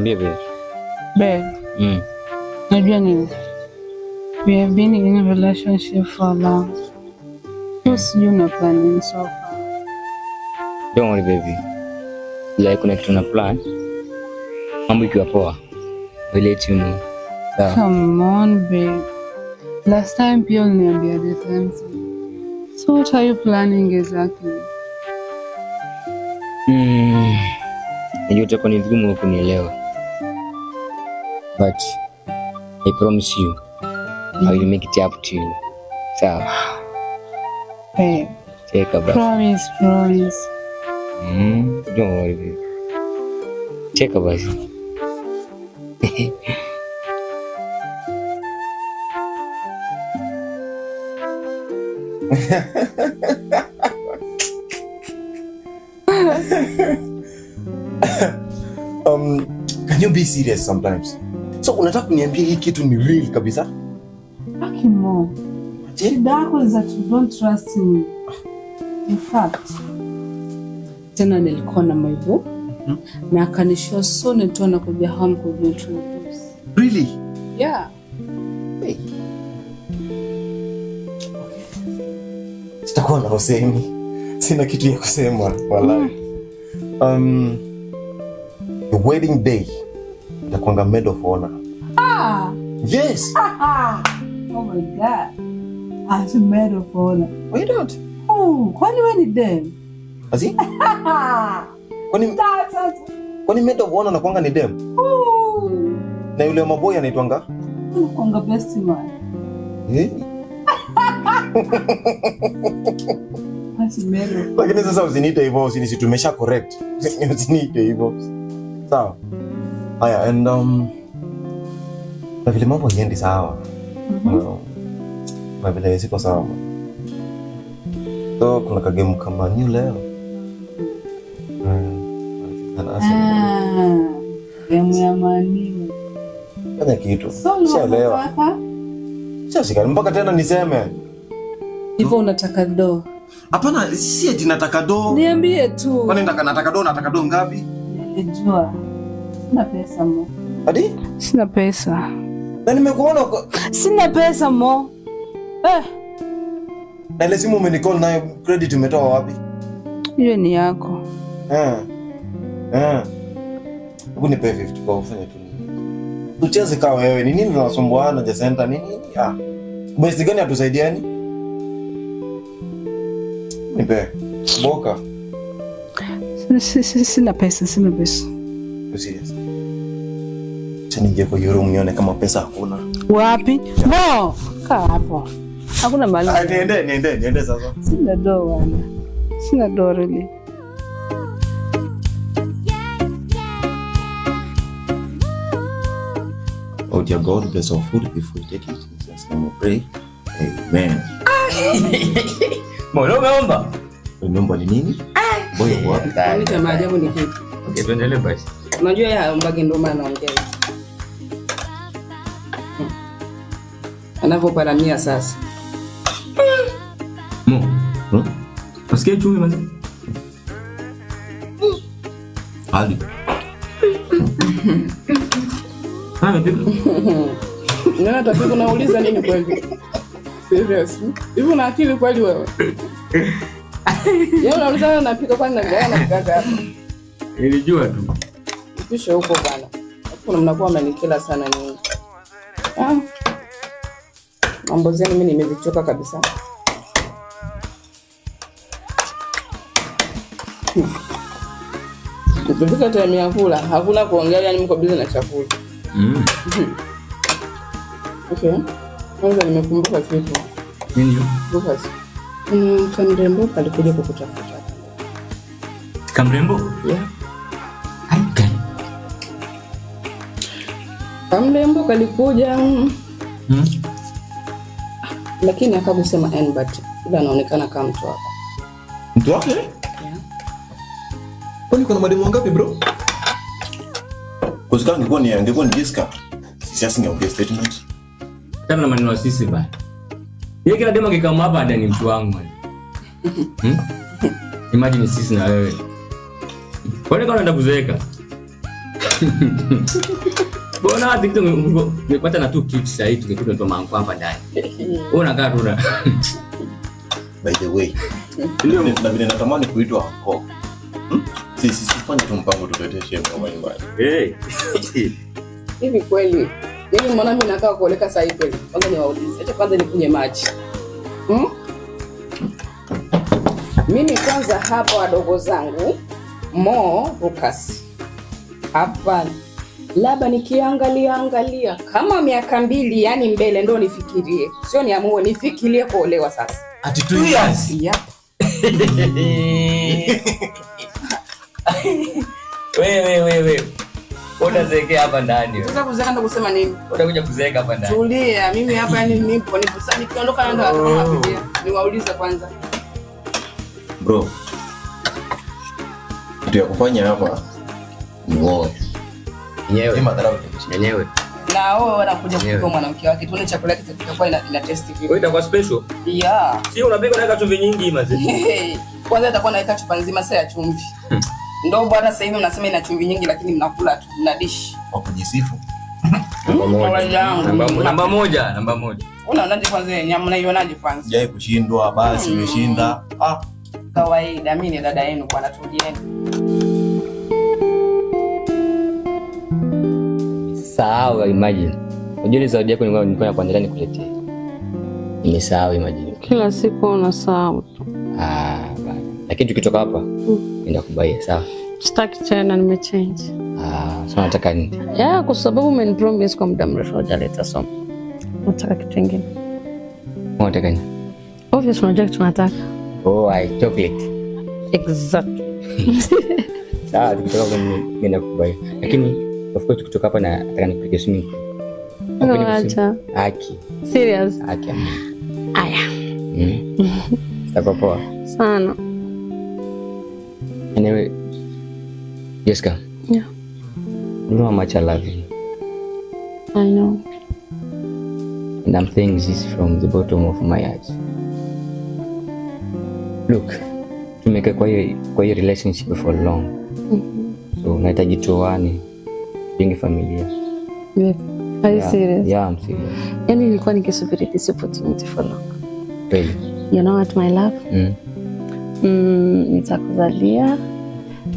Niambie babe. Babe. Najua nini? We have been in a relationship for long. What's you not planning so far? Don't worry baby. Like kuna kitu na plan. Mambo ikiwa poa. We'll let you know. So. Come on, babe. Last time pia uliniambia the same thing. So what are you planning exactly? Najua utakuwa ni vigumu kunielewa. But I promise you, I will make it up to you. So. Babe. Take a breath. Promise. Don't worry baby. Take a breath. Can you be serious sometimes? So unataka kuniambia hii kitu ni real kabisa? Akimo. Shida yako is that you don't trust me. In fact, tena nilikuwa na maibu na akanishow so nitona kujia hamu kuintroduce. Really? Yeah. Hey. Sitakuwa na usemi. Sina kitu ya kusema wallahi. The wedding day itakuwa Maid of Honor. Yes. Oh my god. As a Maid of Honor. Why not? Oh, kwani wewe ni dem? Azi? Kwani Maid of Honor nakuanga ni dem? Na yule maboy anaitwanga? Anakuanga best man. Lakini sasa usiniite hivyo, usinitumesha correct. Usiniite hivyo. Sawa. Haya, and na vile mambo yendi sawa. Na vile siko sawa. So kuna kagame kama new leo. Game ya mani. Fanya kitu. Sielewa. Sasa mpaka tena niseme. Hivyo unataka do? Hapana, si eti nataka do. Niambie tu. Kwani nataka do ngapi? Nilijua. Sina pesa mo. Hadi? Sina pesa. Na nimekuona sina pesa mo. Na ile simu umenicall nayo credit umetoa wapi? Hiyo ni yako. Hebu nipe 50 kwa ufanye tu. Tucheze kama wewe. Ni nini tunasumbuana Jacinta nini? Basi gani atusaidiani? Nipe. Boka. Sina pesa. Serious. Chanije kwa yoro mnione kama pesa hakuna. Wapi? No, kaa hapo. Hakuna mali. Niende sasa. Sina do wana. Sina do really. Oh dear God, bless our food before we take it. Just let me pray. Amen. Mbona umeomba? Umeomba ni nini? Boy wapi? Ni kama ajabu ni kitu. Okay, tuendelee basi. Unajua yeye haombagi ndo maana anaongea. Anavyoparamia sasa. Usikie chungu mzee. Ali. Nani tatizo nauliza nini kweli? Serious. Hivi una akili kweli wewe? Yeye unauliza napika kwani na gani napika hapa? Nilijua tu. Kisha huko bana. Hapo mnakuwa mnanikela sana nyinyi. Mambo zenu mimi nimevichoka kabisa. Ukifika time ya kula, hakuna kuongea yani mko busy na chakula. Okay. Kwanza nimekumbuka kitu. Nini? Lucas. Kamrembo kalikuja kukutafuta. Kamrembo? Yeah. Hai. Kamrembo kalikuja. Lakini akakusema but ila anaonekana kama mtu wako. Mtu wako? Yeah. Kwani kuna mademu wangapi bro? Kuzika angekuwa ni Jessica. Sisi asingeongea statement. Tena maneno sisi bana. Yeye kila dema kikama hapa ndani mtu wangu. Imagine sisi na wewe. Kwani unaenda kuzeeka? Bona Victor umepata na tu kitu sasa hivi tukikuta tu mangu hapa ndani. Unakaa tu na. By the way, ndio mimi natamani kuitwa Hancock. Sisi sifanye tu mpango tutetee shehe kwa nyumbani. Hivi kweli. Mimi mwanangu nakaa kuoleka sasa hivi. Kwanza niwaulize. Acha kwanza nikunywe maji. Mimi kwanza hapa wadogo zangu Mo Lucas. Hapa labda nikiangalia kama miaka 2 yani mbele ndo nifikirie. Sio niamue nifikirie kuolewa sasa. Ati 2 years. Yep. Wewe. Unazekea hapa ndani. Sasa kuzeka ndo kusema nini? Unakuja kuzeka hapa ndani. Tulia, mimi hapa yani nipo sasa nikiondoka naenda watu kama wapigia. Niwaulize kwanza. Bro. Kitu ya kufanya hapa ni wewe. Yenyewe. Na wao wanakuja kupika mwanamke wake. Tuone chakula kile kitakuwa ina test vipi. Wewe itakuwa special? Yeah. Sio unapika na chumvi nyingi maze. Kwanza itakuwa na chupa nzima sasa ya chumvi. Ndio bwana sasa hivi mnasema ina chumvi nyingi lakini mnakula tu mna dish. Kwa kujisifu. Namba moja. Unaonaje kwanza nyama unaionaje kwanza? Jai kushindwa basi umeshinda. Kawaida mimi ni dada yenu bwana tulieni. Sawa, imagine. Unajua zawadi yako nilikuwa nakuandalia nikuletee. Nimesahau imagine. Kila siku unasahau tu. Bana. Lakini tukitoka hapa nenda kubaia, sawa? Sitaki tena nimechange. Sasa nataka nini? Kwa sababu umenipromise kwa muda mrefu hujaleta somo. Nataka kitu kingine. Unataka nini? Obviously unajua kitu tunataka. Chocolate. Exactly. Sawa, tukitoka hapa nenda kubaia. Lakini of course tukitoka hapa na nataka nipige swimming pool. Acha. Aki. Serious? Aki. Aya. Sitakuwa poa. Sana. Anyway, Jessica. Yeah. You know how much I love you. I know. And I'm saying this from the bottom of my heart. Look, tumeka kwa hiyo relationship for long. So nahitaji tuoane, tujenge familia. Are you serious? Yeah, I'm serious. Yani nilikuwa nikisubiri this opportunity for long. Really? You know what my love? Nitakuzalia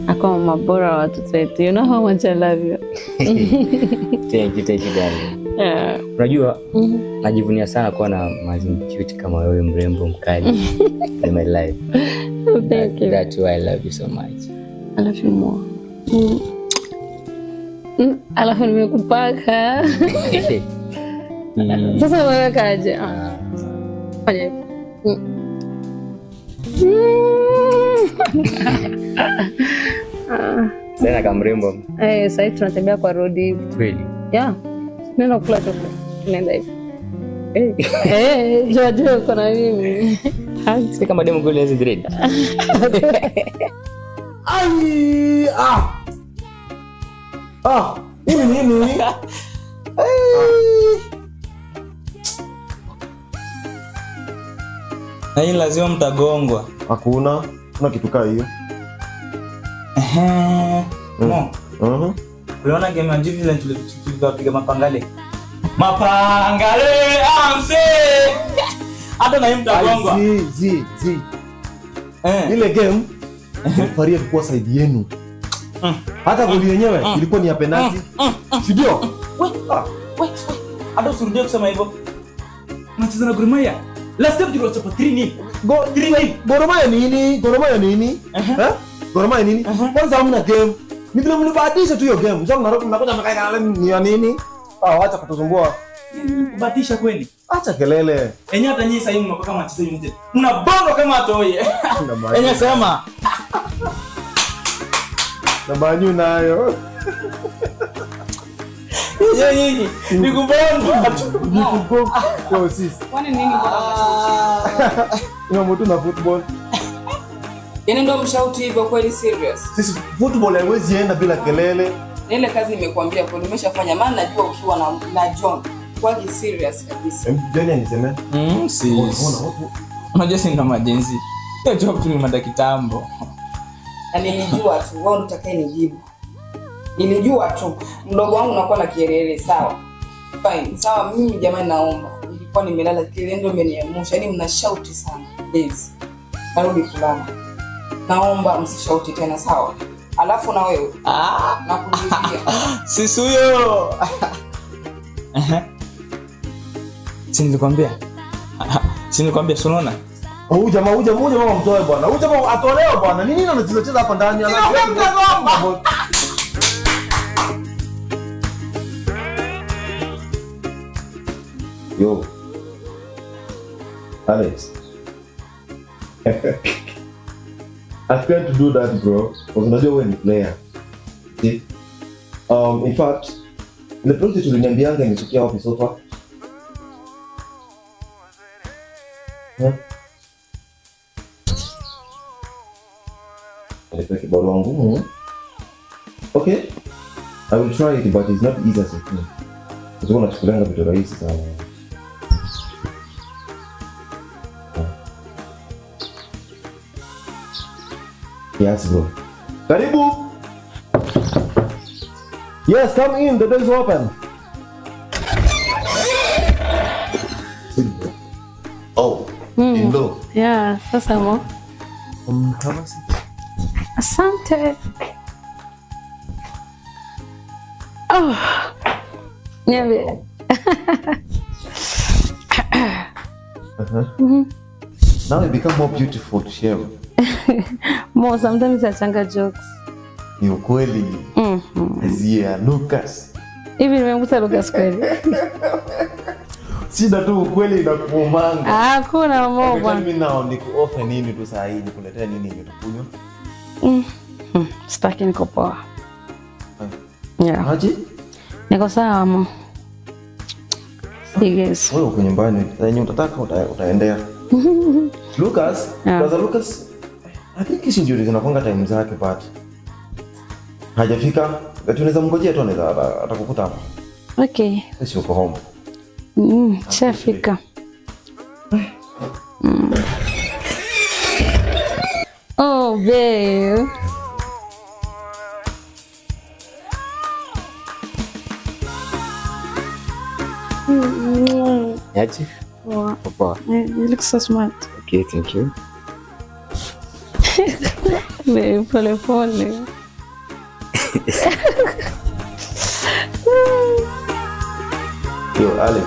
akwa mama bora wa watoto wetu. You know how much I love you. Thank you darling. Unajua najivunia sana kuwa na mazingira cute kama wewe, mrembo mkali in my life. Thank you. That's why I love you so much. I love you more. Alafu nimekupaka. Sasa wewe kaje? Fanya hivi. Sasa kama mrembo. Sasa tunatembea kwa road hivi. Kweli? Yeah. Nenda kula chocolate. Nenda hivi. Jojo kuna mimi. Si kama demo goal hizi dread. Nini? Na hii lazima mtagongwa. Hakuna kitu kaa hiyo. Uliona game ya Juventus tulipiga mapangale. Amse. Hata na mtagongwa. Ile game referee alikuwa side yenu. Hata goli yenyewe ilikuwa ni ya penalty. Si ndio? Hata usirudie kusema hivyo. Unacheza na Gor Mahia. Last time tuliwachapa 3-0. Gor Mahia nini? Gor Mahia nini? Kwanza hamna game. Ni vile mlibadilisha tu hiyo game. Sasa mnakuja mkaika ni ya nini? Acha kutusumbua. Kubatisha kweli. Acha kelele. Enye hata nyinyi sasa hivi mnakuwa kama Manchester United. Mnabonga kama atoye. Enye sema. Na banyu nayo. Yeye nikubonga tu. Nikubonga kwa sisi. Kwani nini bwana? Ina mtu na football. Yaani ndio mshauti hivyo kweli serious. Sisi football haiwezi enda bila kelele. Ile kazi nimekuambia kwa nimeshafanya maana najua ukiwa na John. Kwa serious kabisa. John anisema. Unajua si ndo majenzi. Hiyo job tu ni madakitambo. Na nilijua tu wewe unataka nijibu. Nilijua tu mdogo wangu unakuwa na kielele sawa. Fine. Sawa mimi jamani naomba. Nilikuwa nimelala kelele ndio imeniamsha. Yaani mnashauti sana. Please. Narudi kulala. Naomba msishauti tena sawa. Alafu na wewe. Nakujulia. Sisi huyo. Si nilikwambia. Si nilikwambia unaona? Huyu jamaa mama mtoe bwana. Huyu jamaa atolewa bwana. Nini anacheza hapa ndani? Yo. Alex. I tried to do that, bro. Because unajua wewe ni player. See? In fact, the project uliniambianga imefikia wapi so far? Okay, I will try it, but it's not easy as you think. Because unachukulianga vitu rahisi sana. Yes, bro. Karibu. Yes, come in. The door is open. Oh, Indo. Yeah, sasa mo. Have a seat. Asante. Oh. Niambie. Now you become more beautiful to share. Mo, sometimes I changa jokes. Ni ukweli. Zia Lucas. Hivi nimemgusa Lucas kweli? Sida tu ukweli inakuumanga. Hakuna Mo bwana. Mimi nao nikuoffer nini tu saa hii, nikuletea nini utakunywa? Sitaki niko poa. Yeah. Haji? Niko sawa Mo. Yes. Wewe uko nyumbani, yenye utataka utaendea. Lucas, kwanza Lucas, I think hizi ndio zinakwanga time zake but hajafika. Tunaweza mngojea tu atakukuta hapa. Okay. Sisi uko home. Shafika. Oh, babe. Yachi? Wow. Papa. You look so smart. Okay, thank you. Babe, pole. Yo, Alex.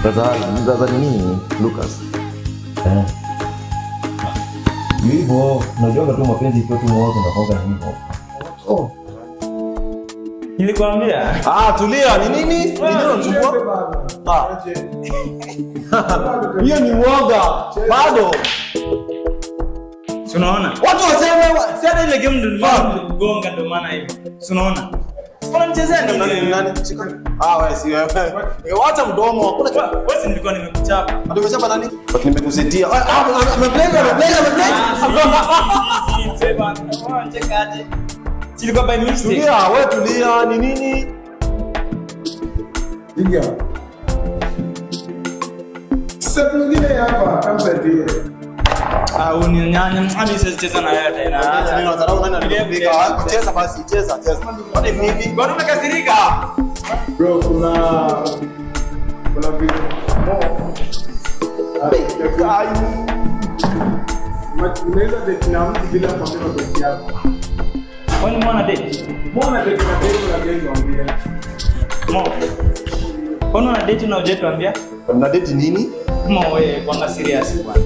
Sasa nini Lucas? Hivyo, unajua tu mapenzi ikiwa tu mwanzo na konga hivyo. Oh. Nilikwambia. Tulia, ni nini? Nini unachukua? Hiyo ni uoga. Bado. Unaona? Watu waseme sasa ile game ndio kugonga ndio maana hivi. Unaona? Mbona mchezea nini? Nani? Wewe si wewe. Wacha mdomo. Hakuna wewe nilikuwa nimekuchapa. Nimechapa nani? Nimekusetia. Ameplay. Sema, chekaje? Silikuwa by mistake. Tulia, wewe tulia, ni nini? Ingia. Sasa mwingine hapa kama ndiye. Uninyanya mimi sicheza na wewe tena. Acha mimi nadharau nani ananipiga. Cheza basi, cheza. Kwani mimi? Bado umekasirika? Bro, kuna vitu. Unaweza date na mtu bila kuambia date yako. Kwani mwana date? Mbona date na date mwambie? Kwani una date na uje tuambia? Na date nini? Wewe kwanga serious bwana.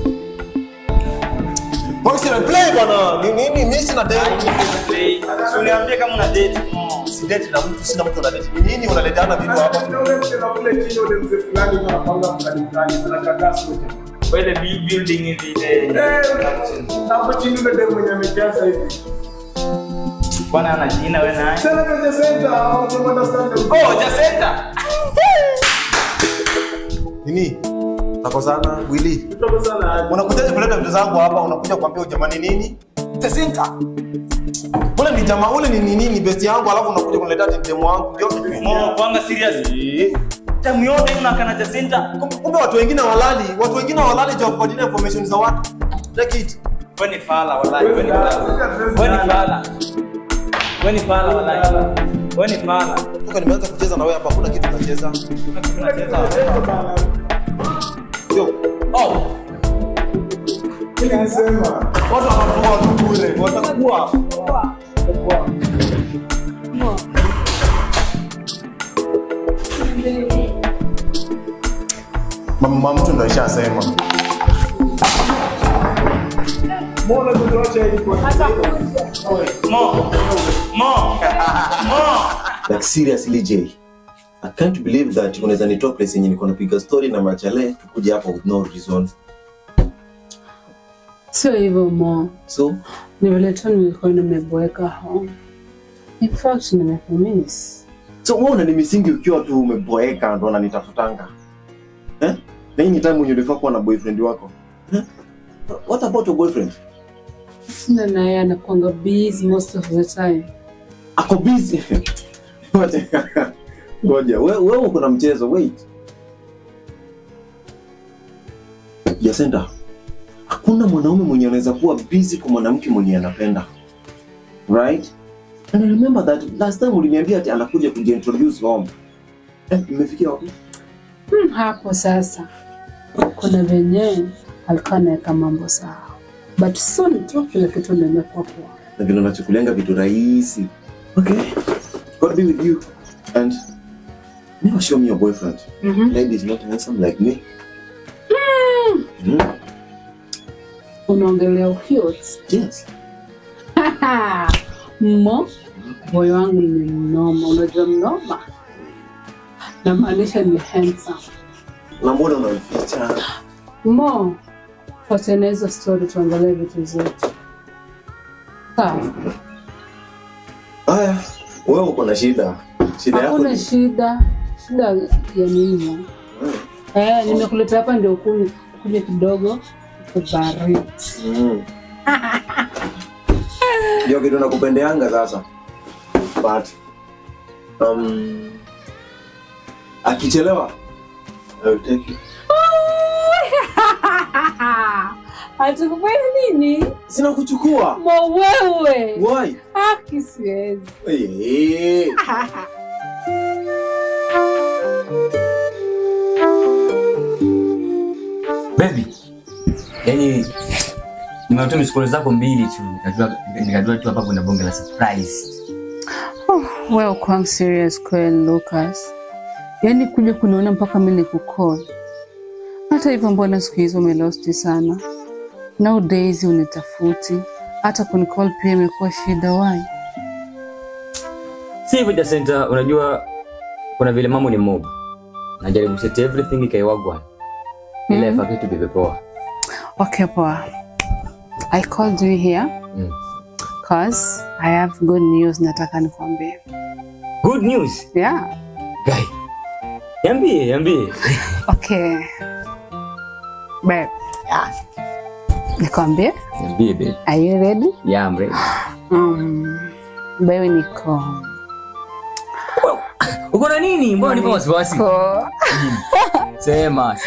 Mbona si play bwana? Nini mimi sina date. Uniambie kama una date. Si date na mtu, sina mtu na date. Nini unaleteana vitu hapa? Ndio msema kule chini ule mzee fulani anapanga mkadikani, anakataa sote. Wale building ile. Hapo chini ule demo mwenye amejaza hivi. Bwana ana jina wewe naye. Sasa kwenye center au you understand? Center. Nini? Takosana Willy. Tutakosana. Unakuja kuleta vitu zangu hapa, unakuja kuambia jamani nini? Center. Ule ni jamaa, ule ni nini best yangu alafu unakuja kuniletea demo wangu. Ndio. Kwanga serious. Tamu yote unakana center. Kumbe watu wengine walali job coordinate information za watu. Take it. Wewe ni fala wallahi, wewe ni fala. Wewe ni fala wallahi. Wewe ni fala. Toka nimeanza kucheza na wewe hapa hakuna kitu tunacheza. Yo. Oh. Ninasema. Watu wanakuwa bure. Watakuwa. Mama mtu ndo ashasema. Mbona tutoache hii kwa? Mo. Like seriously Jay. I can't believe that unaweza nitoa place yenye niko napiga story na Machale tukuje hapa with no reason. Sio hivyo Mo. So, Ni vile tu nilikuwa nimeboeka home. In fact, nimekumiss. so wewe unanimisingi ukiwa tu umeboeka ndo unanitafutanga. Na hii ni time when ulifaa kuwa na boyfriend wako. What about your boyfriend? Sina na yeye anakuanga busy most of the time. Ako busy. Ngoja, wewe uko na mchezo, wait. Jacinta, hakuna mwanaume mwenye anaweza kuwa busy kwa mwanamke mwenye anapenda. Right? And I remember that last time uliniambia ati anakuja kujiintroduce home. Imefikia wapi? Hapo sasa. Kuna venye alikuwa anaweka mambo sawa. But soon tu kila kitu nimekuwa poa. Na vile unachukulianga vitu rahisi. Okay. God be with you. And never show me your boyfriend. Lady is not handsome like me. Unaongelea cute. Yes. Mo, moyo wangu ni mnoma. Unajua mnoma? Namaanisha ni handsome. Na mbona unamficha? Mo, tuachane hizo story tuangalie vitu zetu. Sawa. Aya, wewe uko na shida. Shida yako Hakuna ni shida. Shida ya nini? Nimekuleta hapa ndio kunywe kidogo kubaridi. ndio kitu nakupendeanga sasa. But akichelewa I will take you. Atakufanya nini? Sina kuchukua. Mo wewe. Why? Kisiwezi. Baby. Yaani nimetoa miskolo zako mbili tu. Nikajua tu hapa kuna bonge la surprise. Wewe uko serious kweli Lucas. Yaani kuja kuniona mpaka mimi nikucall. Hata hivyo mbona siku hizo umelost sana? Nowadays unitafuti. Hata kunicall pia imekuwa shida why? Si hivyo Jacinta, unajua kuna vile mambo ni mob. Najaribu set everything ikaiwagwa. Ile ifanye tu bebe poa. Okay poa. I called you here cause I have good news nataka nikwambie. Good news? Yeah. Guy. Niambie. Okay. Babe. Yeah. Nikwambie? Niambie babe. Are you ready? Yeah, I'm ready. Baby niko. Uko na nini? Mbona nipo wasiwasi? Sema.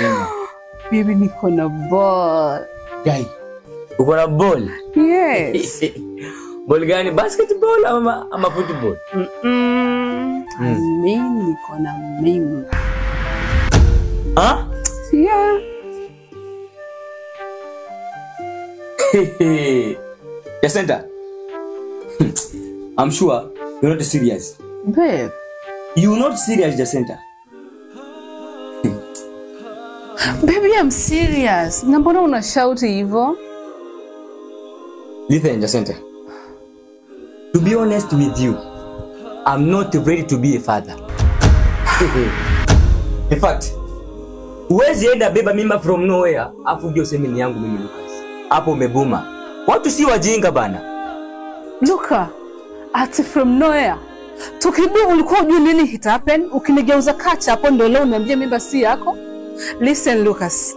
Baby niko na ball. Guy. Uko na ball? Yes. Ball gani? Basketball ama football? Mimi niko na mimi. Huh? Yeah. Jacinta. I'm sure you're not serious. Babe. You're not serious, Jacinta. Baby, I'm serious. Na mbona una shout hivyo? Listen, Jacinta. To be honest with you, I'm not ready to be a father. In fact, huwezi enda beba mimba from nowhere, afu uje useme ni yangu mimi Lucas. Hapo umebuma. Watu si wajinga bana. Luka, ati from nowhere. Tukibu ulikuwa ujui nini hit happen, ukinigeuza kacha hapo ndio leo unaniambia mimba si yako? Listen Lucas.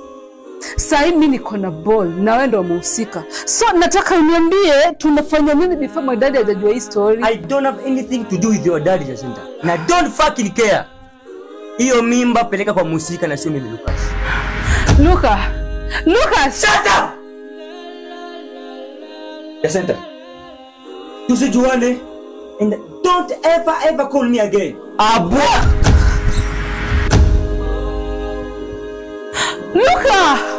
Sasa mimi niko na ball na wewe ndio umehusika. So nataka uniambie tunafanya nini before my dad hajajua hii story? I don't have anything to do with your daddy, Jacinta. And I don't fucking care. Hiyo mimba peleka kwa musika na sio mimi Lucas. Lucas, shut up! Jacinta. Tusijuane. And don't ever call me again. Luka!